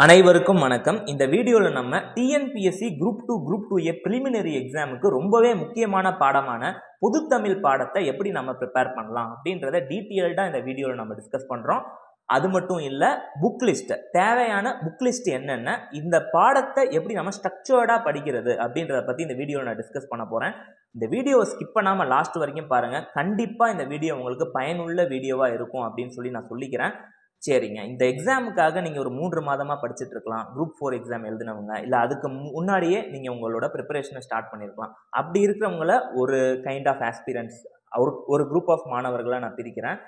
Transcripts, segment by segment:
அனைவருக்கும் வணக்கம். இந்த வீடியோல நம்ம டிஎன்பிஎஸ்சி குரூப் 2 பிரிலிமினரி எக்ஸாமுக்கு ரொம்பவே முக்கியமான பாடமான பொதுத்தமிழ் பாடத்தை எப்படி நம்ம ப்ரிப்பேர் பண்ணலாம் அப்படின்றத டீட்டெயில்டா இந்த வீடியோல நம்ம டிஸ்கஸ் பண்றோம். அது மட்டும் இல்ல, புக் லிஸ்ட், தேவையான புக் லிஸ்ட் என்னென்ன, இந்த பாடத்தை எப்படி நம்ம ஸ்ட்ரக்சர்டா படிக்கிறது அப்படின்றத பத்தி இந்த வீடியோல நான் டிஸ்கஸ் பண்ண போறேன். இந்த வீடியோவை ஸ்கிப் பண்ணாம லாஸ்ட் வரைக்கும் பாருங்க. கண்டிப்பா இந்த வீடியோ உங்களுக்கு பயனுள்ள வீடியோவா இருக்கும் அப்படின்னு சொல்லி நான் சொல்லிக்கிறேன். சரிங்க, இந்த எக்ஸாமுக்காக நீங்கள் ஒரு 3 மாதமாக படிச்சுட்டு இருக்கலாம். குரூப் 4 எக்ஸாம் எழுதினவங்க, இல்லை அதுக்கு முன்னாடியே நீங்கள் உங்களோட ப்ரிப்பரேஷனை ஸ்டார்ட் பண்ணியிருக்கலாம். அப்படி இருக்கிறவங்கள ஒரு கைண்ட் ஆஃப் ஆஸ்பிரன்ஸ், ஒரு குரூப் ஆஃப் மாணவர்களை நான் பிரிக்கிறேன்.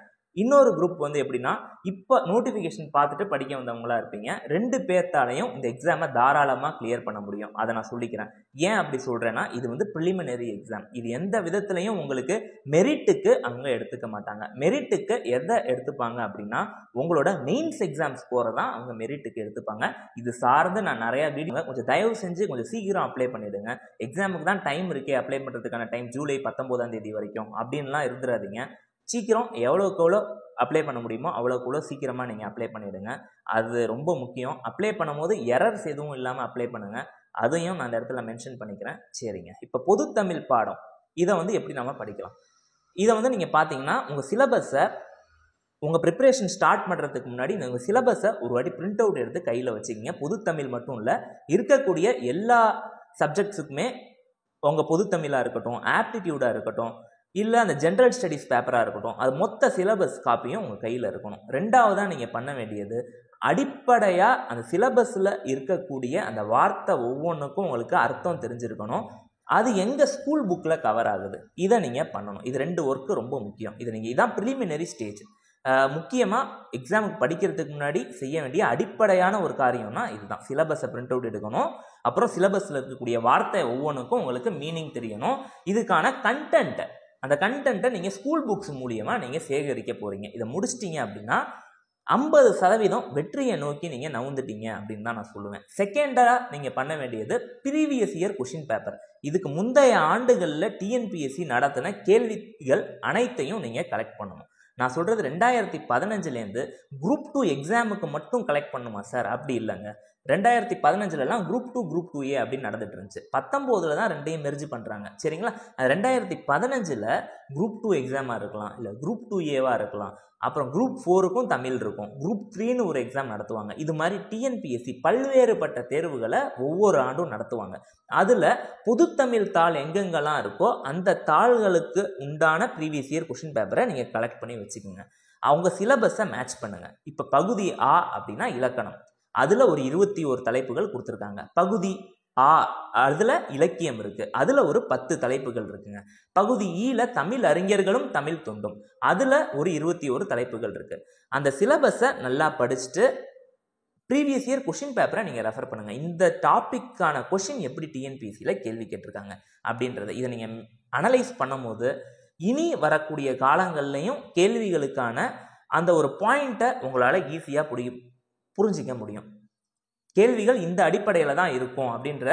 இன்னொரு குரூப் வந்து எப்படின்னா, இப்போ நோட்டிஃபிகேஷன் பார்த்துட்டு படிக்க வந்தவங்களா இருப்பீங்க. 2 பேர்த்தாலையும் இந்த எக்ஸாமை தாராளமாக கிளியர் பண்ண முடியும். அதை நான் சொல்லிக்கிறேன். ஏன் அப்படி சொல்கிறேன்னா, இது வந்து ப்ரிலிமினரி எக்ஸாம். இது எந்த விதத்துலையும் உங்களுக்கு மெரிட்டுக்கு அங்கே எடுத்துக்க மாட்டாங்க. மெரிட்டுக்கு எதை எடுத்துப்பாங்க அப்படின்னா, உங்களோட மெயின்ஸ் எக்ஸாம் ஸ்கோரை தான் அவங்க மெரிட்டுக்கு எடுத்துப்பாங்க. இது சார்ந்து நான் நிறையா வீடியோ, கொஞ்சம் தயவு செஞ்சு கொஞ்சம் சீக்கிரம் அப்ளை பண்ணிவிடுங்க. எக்ஸாமுக்கு தான் டைம் இருக்கே, அப்ளை பண்ணுறதுக்கான டைம் ஜூலை 19ஆம் தேதி வரைக்கும் அப்படின்லாம் இருந்துடாதீங்க. சீக்கிரம் எவ்வளோக்கு எவ்வளோ அப்ளை பண்ண முடியுமோ அவ்வளோக்கு எவ்வளோ சீக்கிரமாக நீங்கள் அப்ளை பண்ணிவிடுங்க. அது ரொம்ப முக்கியம். அப்ளை பண்ணும்போது எரர்ஸ் எதுவும் இல்லாமல் அப்ளை பண்ணுங்கள். அதையும் நான் அந்த இடத்துல மென்ஷன் பண்ணிக்கிறேன். சரிங்க, இப்போ பொதுத்தமிழ் பாடம் இதை வந்து எப்படி நம்ம படிக்கலாம்? இதை வந்து நீங்கள் பார்த்தீங்கன்னா, உங்கள் சிலபஸை, உங்கள் ப்ரிப்பரேஷன் ஸ்டார்ட் பண்ணுறதுக்கு முன்னாடி உங்கள் சிலபஸை ஒரு வாட்டி பிரிண்ட் அவுட் எடுத்து கையில் வச்சுக்கிங்க. பொதுத்தமிழ் மட்டும் இல்லை, இருக்கக்கூடிய எல்லா சப்ஜெக்ட்ஸுக்குமே உங்கள் பொதுத்தமிழாக இருக்கட்டும், ஆப்டிடியூடாக இருக்கட்டும், இல்லை அந்த ஜென்ரல் ஸ்டடீஸ் பேப்பராக இருக்கட்டும், அது மொத்த சிலபஸ் காப்பியும் உங்கள் கையில் இருக்கணும். ரெண்டாவதாக நீங்கள் பண்ண வேண்டியது, அடிப்படையாக அந்த சிலபஸில் இருக்கக்கூடிய அந்த வார்த்தை ஒவ்வொன்றுக்கும் உங்களுக்கு அர்த்தம் தெரிஞ்சிருக்கணும். அது எங்கள் ஸ்கூல் புக்கில் கவர் ஆகுது, இதை நீங்கள் பண்ணணும். இது 2 ஒர்க்கு ரொம்ப முக்கியம். இதான் ப்ரிலிமினரி ஸ்டேஜ். முக்கியமாக எக்ஸாமுக்கு படிக்கிறதுக்கு முன்னாடி செய்ய வேண்டிய அடிப்படையான ஒரு காரியம்னா இதுதான். சிலபஸை பிரிண்ட் அவுட் எடுக்கணும். அப்புறம் சிலபஸில் இருக்கக்கூடிய வார்த்தை ஒவ்வொன்றுக்கும் உங்களுக்கு மீனிங் தெரியணும். இதுக்கான கண்டென்ட்டை, அந்த கண்டென்ட்டை நீங்கள் ஸ்கூல் புக்ஸ் மூலியமாக நீங்கள் சேகரிக்க போகிறீங்க. இதை முடிச்சிட்டிங்க அப்படின்னா 50% வெற்றியை நோக்கி நீங்கள் நவுந்துட்டீங்க அப்படின்னு தான் நான் சொல்லுவேன். செகண்டாக நீங்கள் பண்ண வேண்டியது ப்ரீவியஸ் இயர் கொஷின் பேப்பர். இதுக்கு முந்தைய ஆண்டுகளில் டிஎன்பிஎஸ்சி நடத்தின கேள்விகள் அனைத்தையும் நீங்கள் கலெக்ட் பண்ணணும். நான் சொல்கிறது 2015லேருந்து குரூப் 2 எக்ஸாமுக்கு மட்டும் கலெக்ட் பண்ணுமா சார்? அப்படி இல்லைங்க. 2015லலாம் குரூப் 2A அப்படின்னு நடந்துட்டு இருந்துச்சு. 19ல் தான் 2ஐயும் மெர்ஜ் பண்ணுறாங்க. சரிங்களா? 2015ல் குரூப் 2 எக்ஸாமாக இருக்கலாம், இல்லை குரூப் 2Aவாக இருக்கலாம். அப்புறம் குரூப் 4க்கும் தமிழ் இருக்கும். குரூப் 3ன்னு ஒரு எக்ஸாம் நடத்துவாங்க. இது மாதிரி டிஎன்பிஎஸ்சி பல்வேறுபட்ட தேர்வுகளை ஒவ்வொரு ஆண்டும் நடத்துவாங்க. அதில் பொதுத்தமிழ் தாள் எங்கெங்கெல்லாம் இருக்கோ அந்த தாள்களுக்கு உண்டான ப்ரீவியஸ் இயர் கொஷின் பேப்பரை நீங்கள் கலெக்ட் பண்ணி வச்சுக்கோங்க. அவங்க சிலபஸை மேட்ச் பண்ணுங்கள். இப்போ பகுதி ஆ அப்படின்னா இலக்கணம், அதில் ஒரு 21 தலைப்புகள் கொடுத்துருக்காங்க. பகுதி ஆ அதில் இலக்கியம் இருக்குது, அதில் ஒரு 10 தலைப்புகள் இருக்குங்க. பகுதி ஈல தமிழ் அறிஞர்களும் தமிழ் தொண்டும், அதில் ஒரு 21 தலைப்புகள் இருக்குது. அந்த சிலபஸை நல்லா படிச்சுட்டு ப்ரீவியஸ் இயர் கொஷின் பேப்பரை நீங்கள் ரெஃபர் பண்ணுங்கள். இந்த டாப்பிக்கான கொஷின் எப்படி டிஎன்பிஎஸ்சியில் கேள்வி கேட்டிருக்காங்க அப்படின்றத இதை நீங்கள் அனலைஸ் பண்ணும்போது இனி வரக்கூடிய காலங்கள்லையும் கேள்விகளுக்கான அந்த ஒரு பாயிண்ட்டை உங்களால் ஈஸியாக புரிஞ்சிக்க முடியும். கேள்விகள் இந்த அடிப்படையில் தான் இருக்கும் அப்படின்ற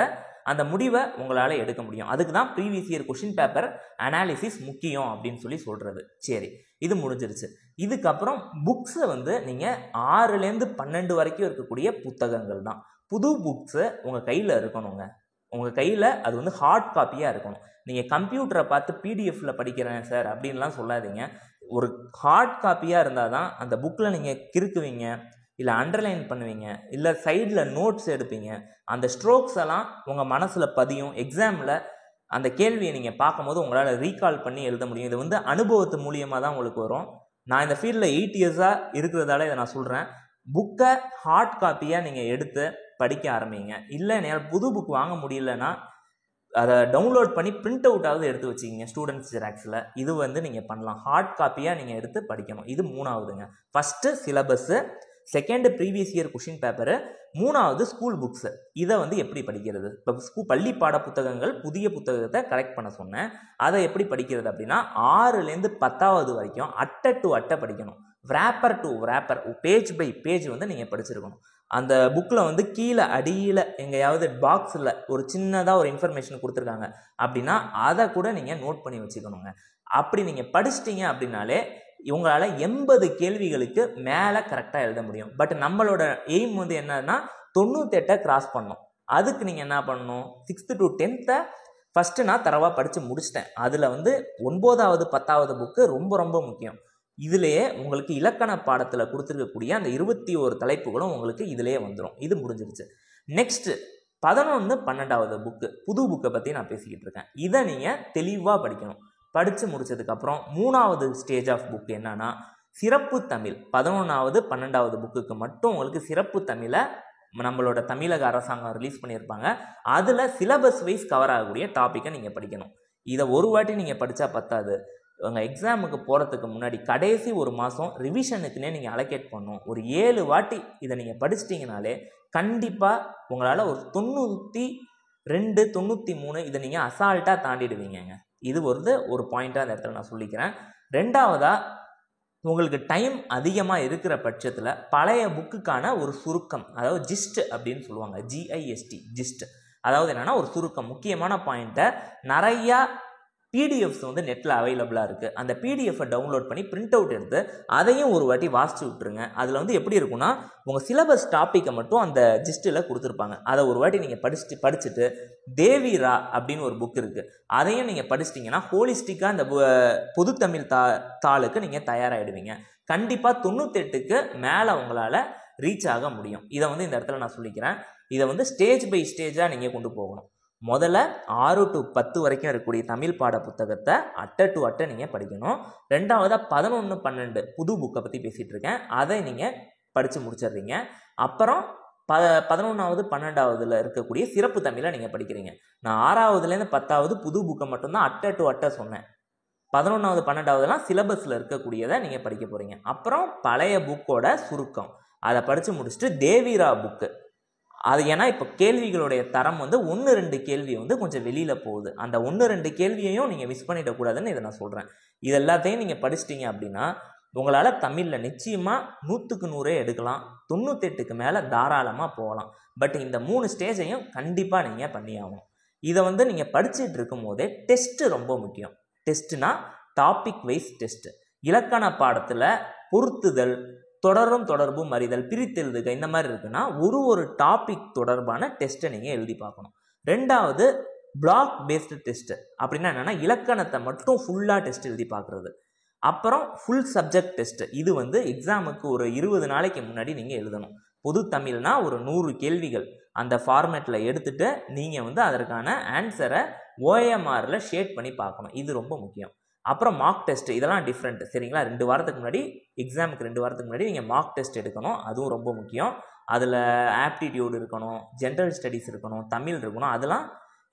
அந்த முடிவை உங்களால் எடுக்க முடியும். அதுக்கு தான் previous year question paper analysis முக்கியம் அப்படின்னு சொல்கிறது. சரி, இது முடிஞ்சிருச்சு. இதுக்கப்புறம் புக்ஸை வந்து நீங்கள் 6லேருந்து 12 வரைக்கும் இருக்கக்கூடிய புத்தகங்கள் தான். புது புக்ஸு உங்கள் கையில் இருக்கணுங்க. உங்கள் கையில் அது வந்து ஹார்ட் காப்பியாக இருக்கணும். நீங்கள் கம்ப்யூட்டரை பார்த்து பிடிஎஃப்பில் படிக்கிறேன் சார் அப்படின்லாம் சொல்லாதீங்க. ஒரு ஹார்ட் காப்பியாக இருந்தால் தான் அந்த புக்கில் நீங்கள் கிறுக்குவீங்க, இல்லை அண்டர்லைன் பண்ணுவீங்க, இல்லை சைடில் நோட்ஸ் எடுப்பீங்க. அந்த ஸ்ட்ரோக்ஸ் எல்லாம் உங்கள் மனசில் பதியும். எக்ஸாமில் அந்த கேள்வியை நீங்கள் பார்க்கும்போது உங்களால் ரீகால் பண்ணி எழுத முடியும். இது வந்து அனுபவத்து மூலியமாக தான் உங்களுக்கு வரும். நான் இந்த ஃபீல்டில் 8 இயர்ஸாக இருக்கிறதால இதை நான் சொல்கிறேன். புக்கை ஹார்ட் காப்பியாக நீங்கள் எடுத்து படிக்க ஆரம்பிங்க. இல்லை என்னால் புது புக் வாங்க முடியலன்னா அதை டவுன்லோட் பண்ணி பிரிண்ட் அவுட்டாவது எடுத்து வச்சுக்கிங்க ஸ்டூடெண்ட்ஸ் ஜெராக்ஸில். இது வந்து நீங்கள் பண்ணலாம். ஹார்ட் காப்பியாக நீங்கள் எடுத்து படிக்கணும். இது 3ஆவதுங்க. First syllabus, second previous year question paper, 3ஆவது ஸ்கூல் புக்ஸு. இதை வந்து எப்படி படிக்கிறது? இப்போ பள்ளி பாட புத்தகங்கள் புதிய புத்தகத்தை கலெக்ட் பண்ண சொன்னேன். அதை எப்படி படிக்கிறது அப்படின்னா, 6லேருந்து 10ஆவது வரைக்கும் அட்டை டு அட்டை படிக்கணும். Wrapper to wrapper, page by page வந்து நீங்கள் படிச்சிருக்கணும். அந்த புக்கில் வந்து கீழே அடியில் எங்கேயாவது பாக்ஸில் ஒரு சின்னதாக ஒரு இன்ஃபர்மேஷன் கொடுத்துருக்காங்க அப்படின்னா அதை கூட நீங்கள் நோட் பண்ணி வச்சுக்கணுங்க. அப்படி நீங்கள் படிச்சிட்டிங்க அப்படின்னாலே இவங்களால 80 கேள்விகளுக்கு மேலே கரெக்டாக எழுத முடியும். பட் நம்மளோட எய்ம் வந்து என்னன்னா 98 கிராஸ் பண்ணணும். அதுக்கு நீங்கள் என்ன பண்ணணும், 6th to 10th ஃபஸ்ட்டு நான் தரவாக படித்து முடிச்சிட்டேன். அதில் வந்து 9வது 10வது புக்கு ரொம்ப ரொம்ப முக்கியம். இதுலேயே உங்களுக்கு இலக்கண பாடத்தில் கொடுத்துருக்கக்கூடிய அந்த 21 தலைப்புகளும் உங்களுக்கு இதிலேயே வந்துடும். இது முடிஞ்சிருச்சு. நெக்ஸ்ட்டு 11 12வது புக்கு, புது புக்கை பற்றி நான் பேசிக்கிட்டு இருக்கேன். இதை நீங்கள் தெளிவாக படிக்கணும். படித்து முடித்ததுக்கப்புறம் 3வது ஸ்டேஜ் ஆஃப் புக் என்னன்னா சிறப்பு தமிழ். 11வது 12வது புக்குக்கு மட்டும் உங்களுக்கு சிறப்பு தமிழை நம்மளோட தமிழக அரசாங்கம் ரிலீஸ் பண்ணியிருப்பாங்க. அதில் சிலபஸ் வைஸ் கவர் ஆகக்கூடிய டாப்பிக்கை நீங்கள் படிக்கணும். இதை ஒரு வாட்டி நீங்கள் படித்தா பத்தாது. உங்கள் எக்ஸாமுக்கு போகிறதுக்கு முன்னாடி கடைசி ஒரு மாதம் ரிவிஷனுக்குன்னே நீங்கள் அலோகேட் பண்ணணும். ஒரு 7 வாட்டி இதை நீங்கள் படிச்சிட்டிங்கனாலே கண்டிப்பாக உங்களால் ஒரு 92 93 இதை நீங்கள் அசால்ட்டாக தாண்டிடுவீங்க. இது ஒரு பாயிண்ட்டாக அந்த இடத்துல நான் சொல்லிக்கிறேன். ரெண்டாவதாக உங்களுக்கு டைம் அதிகமாக இருக்கிற பட்சத்தில் பழைய புக்குக்கான ஒரு சுருக்கம், அதாவது ஜிஸ்ட் அப்படின்னு சொல்லுவாங்க, GIST ஜிஸ்ட். அதாவது என்னென்னா ஒரு சுருக்கம், முக்கியமான பாயிண்ட்டை நிறையா பிடிஎஃப்ஸ் வந்து நெட்டில் அவைலபிளாக இருக்குது. அந்த பிடிஎஃப்பை டவுன்லோட் பண்ணி பிரிண்ட் அவுட் எடுத்து அதையும் ஒரு வாட்டி வாசித்து விட்டுருங்க. அதில் வந்து எப்படி இருக்குன்னா உங்கள் சிலபஸ் டாப்பிக்கை மட்டும் அந்த ஜிஸ்ட்டில் கொடுத்துருப்பாங்க. அதை ஒரு வாட்டி நீங்கள் படிச்சுட்டு தேவிரா அப்படின்னு ஒரு புக் இருக்குது, அதையும் நீங்கள் படிச்சிட்டிங்கன்னா ஹோலிஸ்டிக்காக அந்த பொதுத்தமிழ் தாளுக்கு நீங்கள் தயாராகிடுவீங்க. கண்டிப்பாக 98க்கு மேலே உங்களால் ரீச் ஆக முடியும். இதை வந்து இந்த இடத்துல நான் சொல்லிக்கிறேன். இதை வந்து ஸ்டேஜ் பை ஸ்டேஜாக நீங்கள் கொண்டு போகணும். முதல்ல 6 to 10 வரைக்கும் இருக்கக்கூடிய தமிழ் பாட புத்தகத்தை அட்டை டு அட்டை நீங்கள் படிக்கணும். ரெண்டாவதாக 11 12 புது புக்கை பற்றி பேசிகிட்டு இருக்கேன், அதை நீங்கள் படித்து முடிச்சிடுறீங்க. அப்புறம் 11வது 12வதுல இருக்கக்கூடிய சிறப்பு தமிழை நீங்கள் படிக்கிறீங்க. நான் 6வதுலேருந்து 10வது புது புக்கை மட்டும்தான் அட்டை டு அட்டை சொன்னேன். 11வது 12வதுலாம் சிலபஸில் இருக்கக்கூடியதை நீங்கள் படிக்க போகிறீங்க. அப்புறம் பழைய புக்கோட சுருக்கம் அதை படித்து முடிச்சுட்டு தேவிரா புக்கு, அது ஏன்னா இப்போ கேள்விகளுடைய தரம் வந்து 1-2 கேள்வி வந்து கொஞ்சம் வெளியில் போகுது. அந்த 1-2 கேள்வியையும் நீங்கள் மிஸ் பண்ணிடக்கூடாதுன்னு இதை நான் சொல்கிறேன். இது எல்லாத்தையும் நீங்கள் படிச்சிட்டிங்க அப்படின்னா உங்களால் தமிழில் நிச்சயமாக 100க்கு 100 எடுக்கலாம். 98க்கு மேலே தாராளமாக போகலாம். பட் இந்த 3 ஸ்டேஜையும் கண்டிப்பாக நீங்கள் பண்ணி ஆகணும். இதை வந்து நீங்கள் படிச்சுட்டு இருக்கும் போதே டெஸ்ட்டு ரொம்ப முக்கியம். டெஸ்ட்டுனா டாபிக் வைஸ் டெஸ்ட்டு. இலக்கண பாடத்தில் பொருத்துதல், தொடரும் தொடர்பும் அறிதல், பிரித்தெழுதுக இந்த மாதிரி இருக்குன்னா ஒரு டாபிக் தொடர்பான டெஸ்ட்டை நீங்கள் எழுதி பார்க்கணும். ரெண்டாவது பிளாக் பேஸ்டு டெஸ்ட்டு. அப்படின்னா என்னென்னா இலக்கணத்தை மட்டும் ஃபுல்லாக டெஸ்ட் எழுதி பார்க்குறது. அப்புறம் ஃபுல் சப்ஜெக்ட் டெஸ்ட்டு. இது வந்து எக்ஸாமுக்கு ஒரு 20 நாளைக்கு முன்னாடி நீங்கள் எழுதணும். பொது தமிழ்னா ஒரு 100 கேள்விகள் அந்த ஃபார்மேட்டில் எடுத்துகிட்டு நீங்கள் வந்து அதற்கான ஆன்சரை OMRல ஷேட் பண்ணி பார்க்கணும். இது ரொம்ப முக்கியம். அப்புறம் மார்க் டெஸ்ட், இதெல்லாம் டிஃப்ரெண்ட் சரிங்களா. 2 வாரத்துக்கு முன்னாடி எக்ஸாமுக்கு 2 வாரத்துக்கு முன்னாடி நீங்கள் மார்க் டெஸ்ட் எடுக்கணும். அதுவும் ரொம்ப முக்கியம். அதில் ஆப்டிடியூட் இருக்கணும், ஜென்ரல் ஸ்டடீஸ் இருக்கணும், தமிழ் இருக்கணும். அதெல்லாம்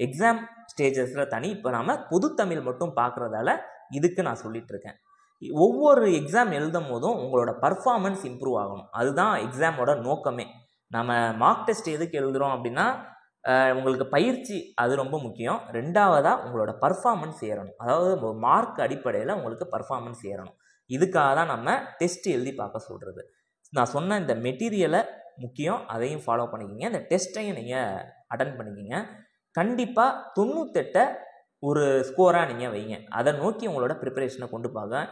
எக்ஸாம் ஸ்டேஜஸில் தனி. இப்போ நாம் பொது தமிழ் மட்டும் பார்க்குறதால இதுக்கு நான் சொல்லிகிட்டு இருக்கேன். ஒவ்வொரு எக்ஸாம் எழுதும் போதும் உங்களோட பர்ஃபார்மன்ஸ் இம்ப்ரூவ் ஆகணும். அதுதான் எக்ஸாமோட நோக்கமே. நம்ம மார்க் டெஸ்ட் எதுக்கு எழுதுகிறோம் அப்படின்னா உங்களுக்கு பயிற்சி அது ரொம்ப முக்கியம். ரெண்டாவதாக உங்களோட பர்ஃபார்மன்ஸ் ஏறணும். அதாவது மார்க் அடிப்படையில் உங்களுக்கு பர்ஃபார்மன்ஸ் ஏறணும். இதுக்காக தான் நம்ம டெஸ்ட் எழுதி பார்க்க சொல்கிறது. நான் சொன்ன இந்த மெட்டீரியலை முக்கியம், அதையும் ஃபாலோ பண்ணிக்கிங்க. இந்த டெஸ்ட்டையும் நீங்கள் அட்டன் பண்ணிக்கிங்க. கண்டிப்பாக 98 ஒரு ஸ்கோராக நீங்கள் வைங்க. அதை நோக்கி உங்களோட ப்ரிப்பரேஷனை கொண்டு போங்க.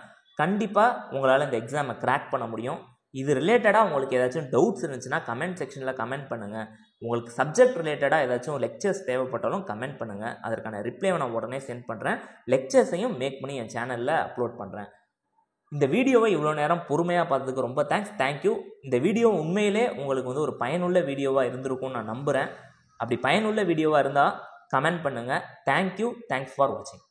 கண்டிப்பாக உங்களால் இந்த எக்ஸாமை கிராக் பண்ண முடியும். இது ரிலேட்டடாக உங்களுக்கு ஏதாச்சும் டவுட்ஸ் இருந்துச்சுன்னா கமெண்ட் செக்ஷனில் கமெண்ட் பண்ணுங்கள். உங்களுக்கு சப்ஜெக்ட் ரிலேட்டடாக ஏதாச்சும் லெக்சர்ஸ் தேவைப்பட்டாலும் கமெண்ட் பண்ணுங்கள். அதற்கான ரிப்ளை நான் உடனே சென்ட் பண்ணுறேன். லெக்சர்ஸையும் மேக் பண்ணி என் சேனலில் அப்லோட் பண்ணுறேன். இந்த வீடியோவை இவ்வளோ நேரம் பொறுமையாக பார்த்ததுக்கு ரொம்ப தேங்க்யூ. இந்த வீடியோ உண்மையிலே உங்களுக்கு வந்து ஒரு பயனுள்ள வீடியோவாக இருந்திருக்கும்னு நான் நம்புகிறேன். அப்படி பயனுள்ள வீடியோவாக இருந்தால் கமெண்ட் பண்ணுங்கள். தேங்க்யூ. தேங்க்ஸ் ஃபார் வாட்சிங்.